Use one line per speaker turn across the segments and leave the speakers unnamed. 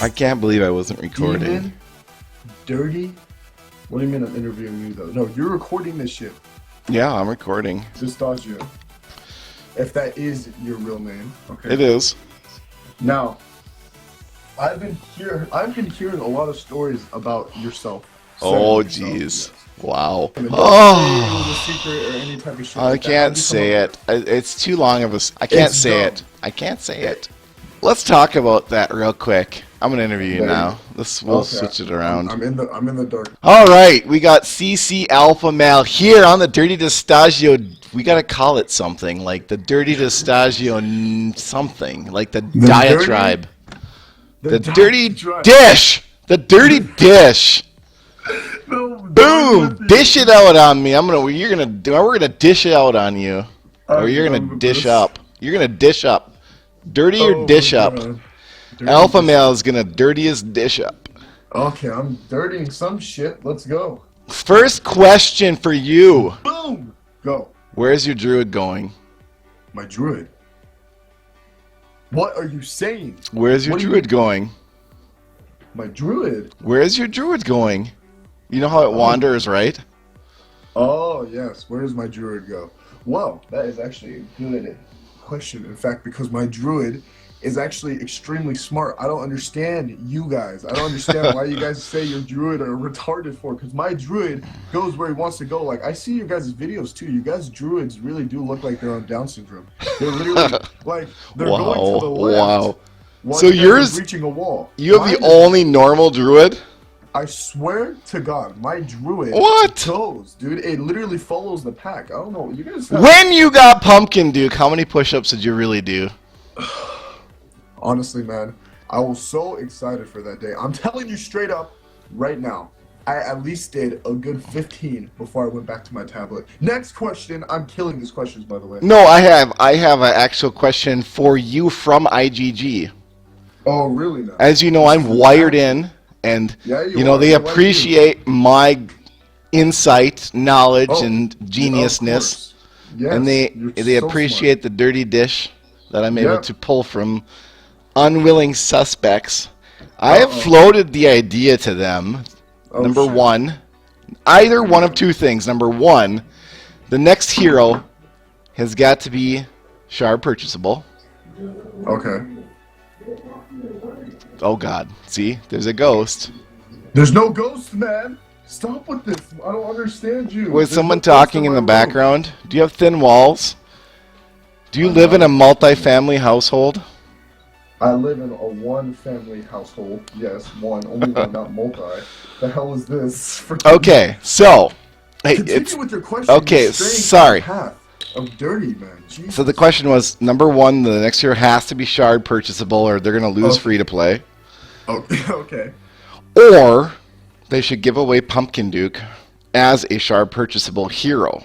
I can't believe I wasn't recording.
Demon, dirty. What do you mean I'm interviewing you though? No, you're recording this shit.
Yeah, I'm recording.
Distaggio. If that is your real name, okay.
It is.
Now, I've been hearing a lot of stories about yourself.
Oh, jeez. Wow.
Oh. It was a secret or any type of shit.
I can't say it. It's too long of a. I can't say it. I can't say it. Let's talk about that real quick. I'm gonna interview you now. We'll switch it around.
I'm in the dark.
All right, we got CC Alpha Male here on the Dirty Distaggio. We gotta call it something like the Dirty Distaggio something like the diatribe. The dirty dish. The dirty dish.
No,
boom! Dish it out on me. We're gonna dish it out on you, or you're gonna dish up. You're gonna dish up. Dirty or dish up. Alpha male is gonna dirty his dish up.
Okay, I'm dirtying some shit. Let's go.
First question for you.
Boom. Go.
Where's your druid going?
My druid. What are you saying?
Where's your druid going?
My druid.
Where's your druid going? You know how it wanders, right?
Oh, yes. Where does my druid go? Well, that is actually a good question. In fact, because my druid is actually extremely smart. I don't understand you guys. I don't understand why you guys say your druid are retarded for, because my druid goes where he wants to go. Like, I see your guys' videos, too. You guys' druids really do look like they're on Down syndrome. They're literally, like, they're going to the left.
Wow.
So yours reaching a wall.
You have the only normal druid?
I swear to God, my druid goes, dude. It literally follows the pack. I don't know. You guys have...
When you got Pumpkin Duke, how many push-ups did you really do?
Honestly, man, I was so excited for that day. I'm telling you straight up, right now, I at least did a good 15 before I went back to my tablet. Next question. I'm killing these questions, by the way.
No, I have an actual question for you from IGG.
Oh, really? Now?
As you know, I'm wired in, and you know they appreciate my insight, knowledge, and geniusness, and they appreciate the dirty dish that I'm able to pull from unwilling suspects. I have floated the idea to them. Number one, either one of two things. Number one, the next hero has got to be shard purchasable.
Okay.
Oh God! See, there's a ghost.
There's no ghost, man. Stop with this. I don't understand you.
Was someone talking in the background? Do you have thin walls? Do you live in a multi-family household?
I live in a one-family household. Yes, one. Only one, not multi. The hell is this?
Okay, so
hey, continue with your question.
Okay, sorry.
Path of dirty, man. Jesus.
So the question was, number one, the next year has to be shard purchasable, or they're going to lose free to play.
Okay.
Or they should give away Pumpkin Duke as a shard purchasable hero.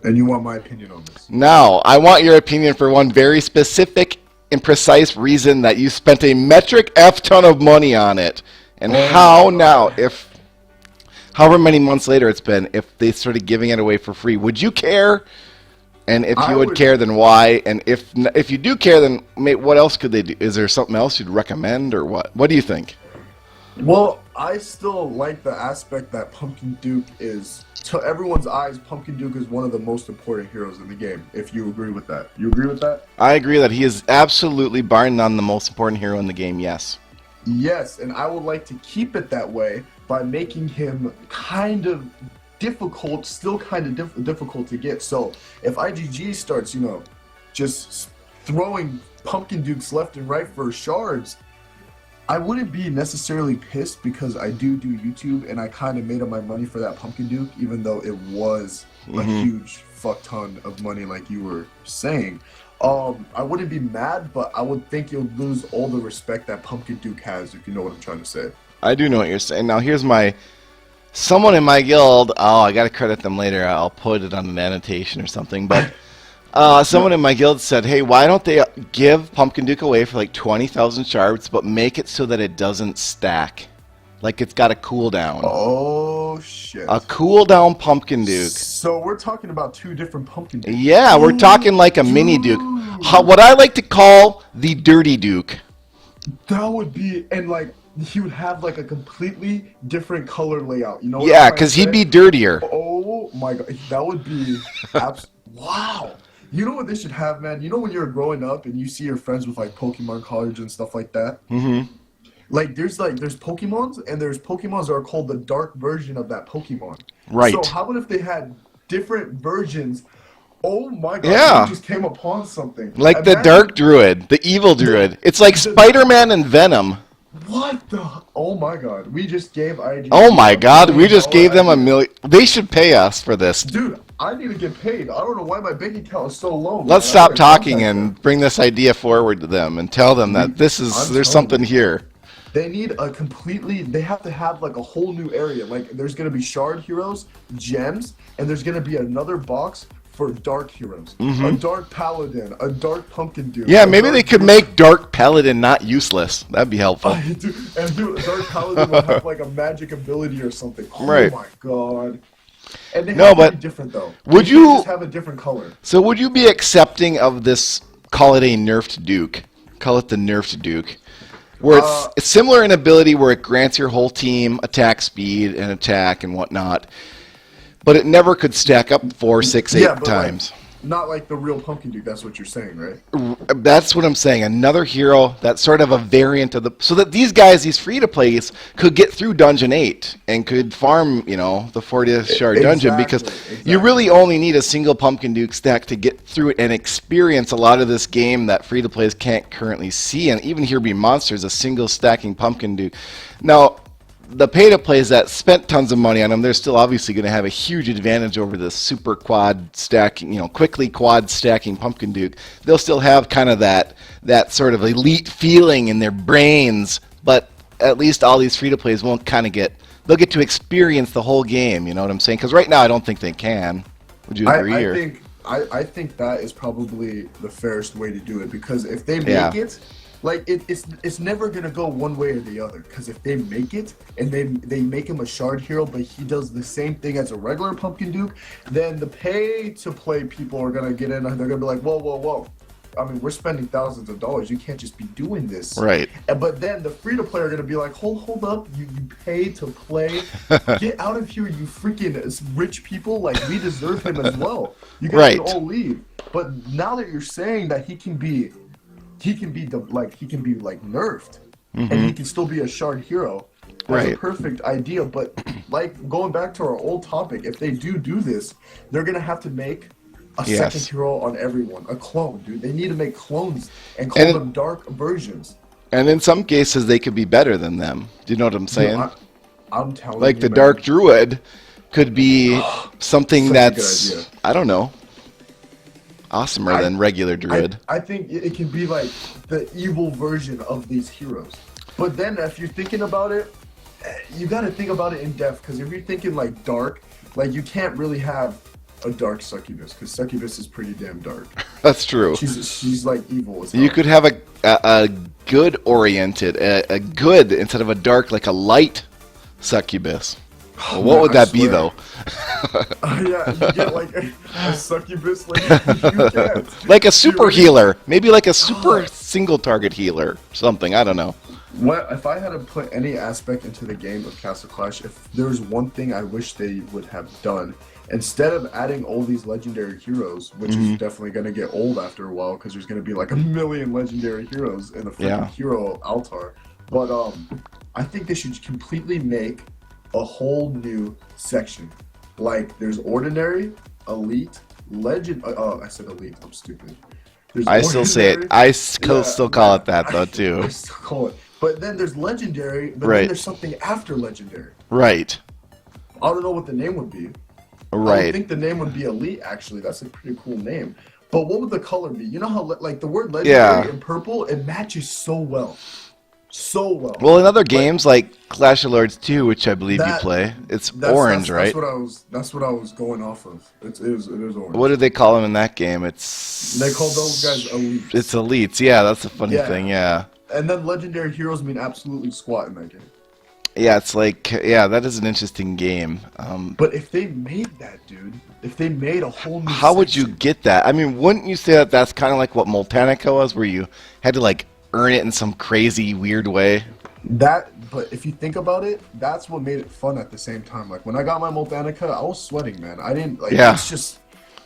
And you want my opinion on this?
Now, I want your opinion for one very specific and precise reason that you spent a metric F ton of money on it. And how now, if however many months later it's been, if they started giving it away for free, would you care? And if you would care, then why? And if you do care, then what else could they do? Is there something else you'd recommend, or what? What do you think?
Well, I still like the aspect that Pumpkin Duke is, to everyone's eyes, Pumpkin Duke is one of the most important heroes in the game, if you agree with that. You agree with that?
I agree that he is absolutely, bar none, the most important hero in the game, yes.
Yes, and I would like to keep it that way by making him kind of difficult, still kind of difficult to get. So if IGG starts, you know, just throwing Pumpkin Dukes left and right for shards, I wouldn't be necessarily pissed, because I do YouTube, and I kind of made up my money for that Pumpkin Duke, even though it was a huge fuck ton of money, like you were saying. I wouldn't be mad, but I would think you'll lose all the respect that Pumpkin Duke has, if you know what I'm trying to say.
I do know what you're saying. Now here's someone in my guild, I gotta credit them later, I'll put it on an annotation or something, but someone in my guild said, hey, why don't they give Pumpkin Duke away for like 20,000 shards, but make it so that it doesn't stack? Like it's got a cooldown.
Oh, shit.
A cooldown Pumpkin Duke.
So we're talking about two different Pumpkin Dukes.
Yeah, we're talking like a mini Duke. What I like to call the Dirty Duke.
That would be, and like he would have like a completely different color layout. You know what I'm
Yeah,
trying to
because he'd
say?
be dirtier.
Oh my god, that would be wow. You know what they should have, man? You know when you're growing up and you see your friends with like Pokemon cards and stuff like that?
Mm-hmm.
Like there's Pokemons and there's Pokemons that are called the dark version of that Pokemon. So
Right.
how about if they had different versions? Oh my god, we
Yeah.
just came upon something.
Like the Dark
Imagine
Druid, the evil
the
druid. It's like
the
Spider-Man and Venom.
what the oh my god, we just gave
Oh
IGG
my
a
God, we
million
just
dollar
gave them a
idea.
million. They should pay us for this.
Dude, I need to get paid. I don't know why my bank account is so low, man.
Let's
I
stop
gotta
talking
contact them.
and bring this idea forward to them and tell them that
I'm
there's
telling
something
you.
here.
They need a completely, they have to have like a whole new area. Like there's going to be shard heroes, gems, and there's going to be another box for dark heroes. A dark paladin, a dark pumpkin dude.
Yeah,
A
maybe they
dark
could make Dark Paladin not useless. That'd be helpful.
dude, dark paladin will have like a magic ability or something. Oh
Right.
my god. And they
No,
have to
but
be different though.
would
They can't
you-
just have a different color?
So would you be accepting of this, call it a nerfed Duke? Call it the nerfed Duke. Where it's similar in ability where it grants your whole team attack speed and attack and whatnot. But it never could stack up 4, 6, 8
Yeah, but
times.
like, not like the real pumpkin dude. That's what you're saying, right?
That's what I'm saying. Another hero that's sort of a variant of the, so that these guys, these free-to-plays, could get through Dungeon 8 and could farm, the 40th shard dungeon, because you really only need a single Pumpkin Duke stack to get through it and experience a lot of this game that free-to-plays can't currently see. And even Here Be Monsters, a single stacking Pumpkin Duke. Now, the pay-to-plays that spent tons of money on them, they're still obviously going to have a huge advantage over the super quad stacking, quickly quad stacking Pumpkin Duke. They'll still have kind of that sort of elite feeling in their brains, but at least all these free-to-plays won't kind of they'll get to experience the whole game, you know what I'm saying? Because right now I don't think they can. Would you agree?
I think that is probably the fairest way to do it, because if they make
Yeah.
it, like it's never gonna go one way or the other. Because if they make it and they make him a shard hero, but he does the same thing as a regular Pumpkin Duke, then the pay to play people are gonna get in and they're gonna be like, whoa, whoa, whoa. I mean, we're spending thousands of dollars. You can't just be doing this.
Right.
But then the free-to-play are gonna be like, hold up, you pay to play. Get out of here, you freaking rich people. Like, we deserve him as well. You guys can
Right.
all leave. But now that you're saying that he can be like nerfed, and he can still be a shard hero. That's a
Right.
perfect idea. But like going back to our old topic, if they do this, they're gonna have to make a second hero on everyone, a clone, dude. They need to make clones and call them dark versions.
And in some cases, they could be better than them. Do you know what I'm saying?
I'm telling
Like
you,
the
man.
Dark Druid could be something
Such a
that's,
good idea.
I don't know, awesomer than regular Druid.
I think it can be like the evil version of these heroes. But then if you're thinking about it, you got to think about it in depth, because if you're thinking like dark, like you can't really have a dark succubus, because succubus is pretty damn dark.
That's true.
She's like evil as hell.
You could have a good oriented, a good instead of a dark, like a light succubus. Well, what
man,
would
I
that be
swear.
though?
Yeah, you get like a succubus, like you can't.
Like a super healer, maybe like a super single target healer, something. I don't know.
What if I had to put any aspect into the game of Castle Clash? If there was one thing I wish they would have done, instead of adding all these legendary heroes, which is definitely going to get old after a while, because there's going to be like a million legendary heroes in the freaking hero altar. But I think they should completely make a whole new section. Like there's ordinary, elite, legend. I said elite. I'm stupid. There's
I still say it.
ordinary-
I still call it that though
I
too.
still call it. But then there's legendary, but
Right.
then there's something after legendary.
Right.
I don't know what the name would be. I
Right.
think the name would be elite. Actually, that's a pretty cool name. But what would the color be? You know how like the word legendary in purple, it matches so well, so well.
Well, in other games like Clash of Lords 2, which I believe you
That-
play, it's orange, right?
That's what I was going off of. It is orange.
What did they call them in that game? It's
They call those guys elites.
It's elites. Yeah, that's a funny
Yeah.
thing. Yeah.
And then legendary heroes mean absolutely squat in that game.
Yeah, it's like, that is an interesting game.
But if they made that, dude, if they made a whole new
How would you
section-
get that? I mean, wouldn't you say that that's kind of like what Moltanica was, where you had to like earn it in some crazy weird way.
But if you think about it, that's what made it fun at the same time. Like when I got my Moldanica, I was sweating, man. I didn't like.
Yeah.
It's just.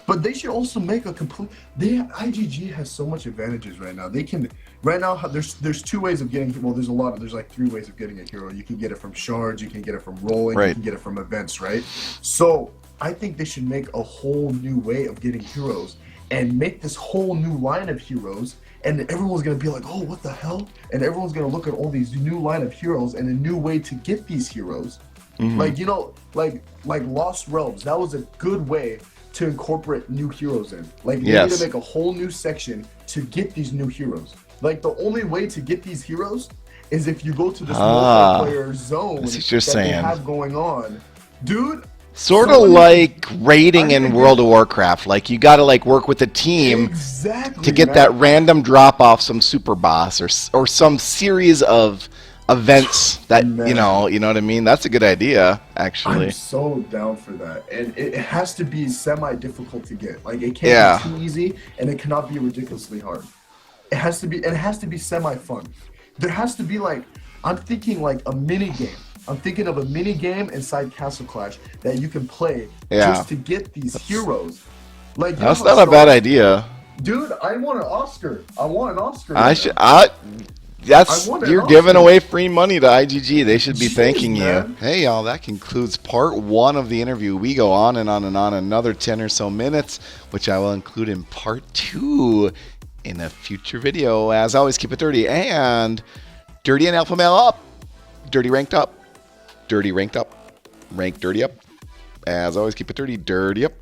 But they should also make a complete. IGG has so much advantages right now. They can right now. There's two ways of getting. Well, there's a lot of. There's like three ways of getting a hero. You can get it from shards. You can get it from rolling.
Right.
You can get it from events. Right. So I think they should make a whole new way of getting heroes and make this whole new line of heroes. And everyone's gonna be like, oh, what the hell? And everyone's gonna look at all these new line of heroes and a new way to get these heroes.
Mm-hmm.
Like, you know, like Lost Realms. That was a good way to incorporate new heroes in. Like, they need to make a whole new section to get these new heroes. Like, the only way to get these heroes is if you go to this multiplayer zone that they have going on. Dude,
sort of like raiding in World of Warcraft. Like, you got to like work with a team to get that random drop off some super boss or some series of events that you know what I mean. That's a good idea, actually.
I'm so down for that, and it has to be semi-difficult to get. Like, it can't be too easy, and it cannot be ridiculously hard. It has to be semi-fun. There has to be like, I'm thinking like a mini game. I'm thinking of a mini game inside Castle Clash that you can play just to get these heroes. Like,
that's not a bad idea,
dude. I want an Oscar. I want an Oscar.
You're giving away free money to IGG. They should be thanking you. Hey, y'all, that concludes part 1 of the interview. We go on and on and on another 10 or so minutes, which I will include in part 2 in a future video. As always, keep it dirty. And dirty and alpha male up. Dirty ranked up. Dirty ranked up. Rank dirty up. As always, keep it dirty. Dirty up.